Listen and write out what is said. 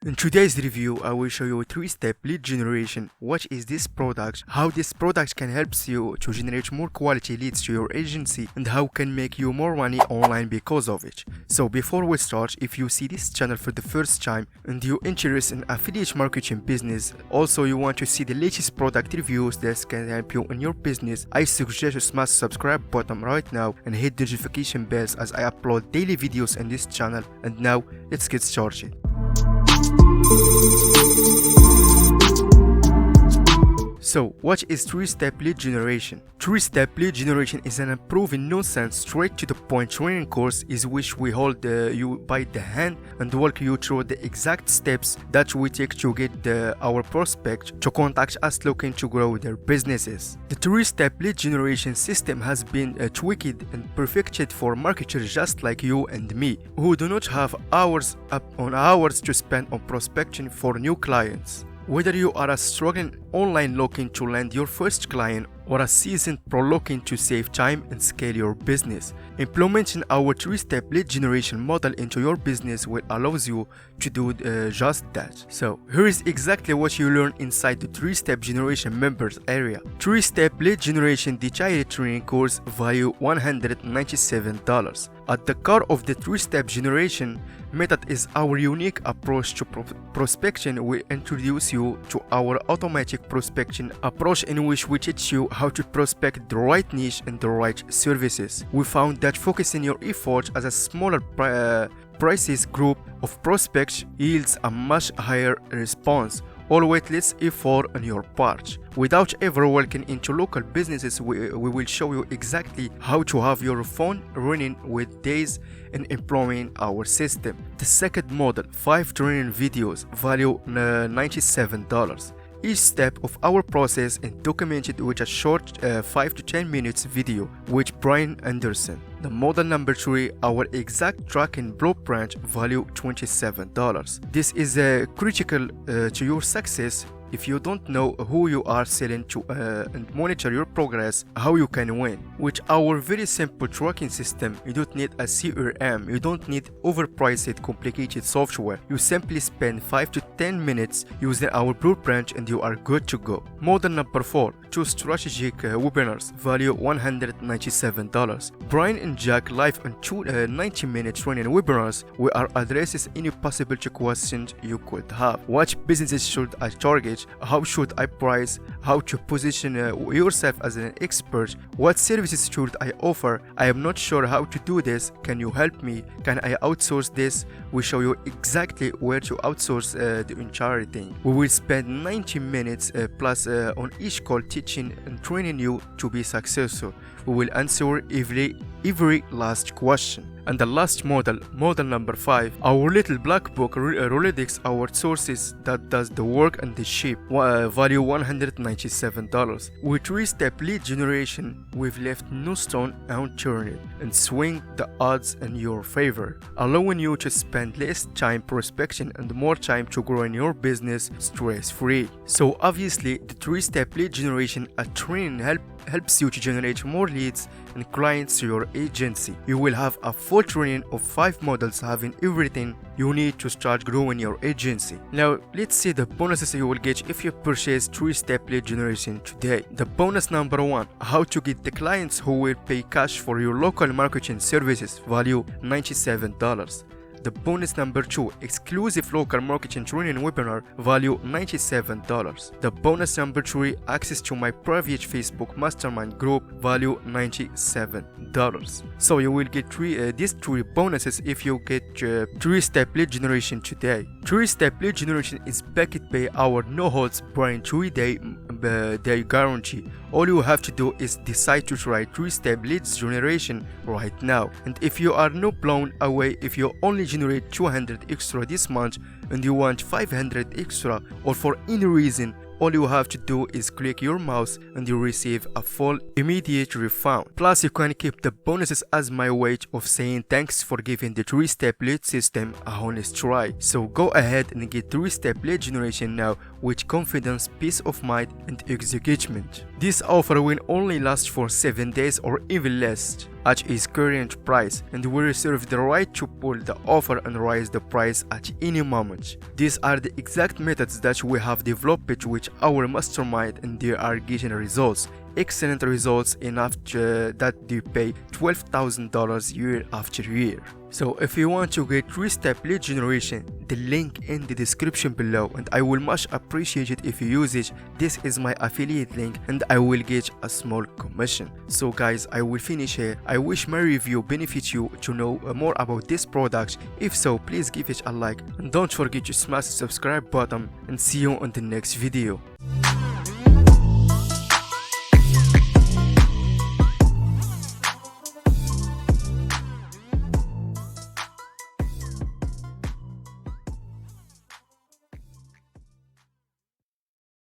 In today's review, I will show you a 3-step lead generation. What is this product, how this product can help you to generate more quality leads to your agency, and how can make you more money online because of it. So before we start, if you see this channel for the first time and you're interested in affiliate marketing business, also you want to see the latest product reviews that can help you in your business, I suggest you smash the subscribe button right now and hit the notification bells as I upload daily videos on this channel. And now let's get started. So, what is 3-step lead generation? 3-step lead generation is an unproven nonsense, straight to the point training course in which we hold you by the hand and walk you through the exact steps that we take to get our prospect to contact us looking to grow their businesses. The 3-step lead generation system has been tweaked and perfected for marketers just like you and me, who do not have hours upon hours to spend on prospecting for new clients. Whether you are a struggling online looking to land your first client or a seasoned pro looking to save time and scale your business, implementing our 3-step lead generation model into your business will allow you to do just that. So here is exactly what you learn inside the 3-step generation members area. 3-step lead generation detailed training course, value $197. At the core of the 3-step generation method is our unique approach to prospecting. We introduce you to our automatic prospecting approach in which we teach you how to prospect the right niche and the right services. We found that focusing your effort as a smaller prices group of prospects yields a much higher response, always less effort on your part. Without ever walking into local businesses, we will show you exactly how to have your phone running with days in employing our system. The second model, 5 training videos, value $97. Each step of our process is documented with a short 5 to 10 minutes video with Brian Anderson. The model number 3, our exact tracking blueprint, value $27. This is critical to your success. If you don't know who you are selling to and monitor your progress, how you can win. With our very simple tracking system, you don't need a CRM, you don't need overpriced complicated software. You simply spend 5 to 10 minutes using our blueprint and you are good to go. Model number 4, 2 strategic webinars, value $197. Brian and Jack live on 2 90-minute training webinars where are addresses any possible questions you could have. What businesses should I target? How should I price? How to position yourself as an expert? What services should I offer? I am not sure how to do this. Can you help me? Can I outsource this? We show you exactly where to outsource the entire thing. We will spend 90 minutes plus on each call teaching and training you to be successful. We will answer every last question. And the last model, model number 5, our little black book Rolodex, our sources that does the work and the ship, value $197. With 3-step lead generation, we've left no stone unturned and swing the odds in your favor, allowing you to spend less time prospecting and more time to grow in your business stress-free. So obviously, the 3-step lead generation training helps you to generate more leads and clients to your agency. You will have a full training of 5 models having everything you need to start growing your agency. Now let's see the bonuses you will get if you purchase 3-step lead generation today. The bonus number 1, how to get the clients who will pay cash for your local marketing services, value $97. The bonus number 2, exclusive local marketing training webinar, value $97. The bonus number 3, access to my private Facebook mastermind group, value $97. So you will get these 3 bonuses if you get 3-step lead generation today. 3-step lead generation is backed by our no-holds barring 3-day guarantee. All you have to do is decide to try 3-step leads generation right now. And if you are not blown away, if you only generate 200 extra this month and you want 500 extra, or for any reason, all you have to do is click your mouse and you receive a full immediate refund. Plus you can keep the bonuses as my way of saying thanks for giving the 3-step lead system a honest try. So go ahead and get 3-step lead generation now with confidence, peace of mind and execution. This offer will only last for 7 days or even less. at its current price, and we reserve the right to pull the offer and raise the price at any moment. These are the exact methods that we have developed with our mastermind, and they are getting results. Excellent results, enough that they pay $12,000 year after year. So if you want to get 3-step lead generation, the link in the description below, and I will much appreciate it if you use it. This is my affiliate link and I will get a small commission. So guys, I will finish here. I wish my review benefits you to know more about this product. If so, please give it a like and don't forget to smash the subscribe button, and see you on the next video.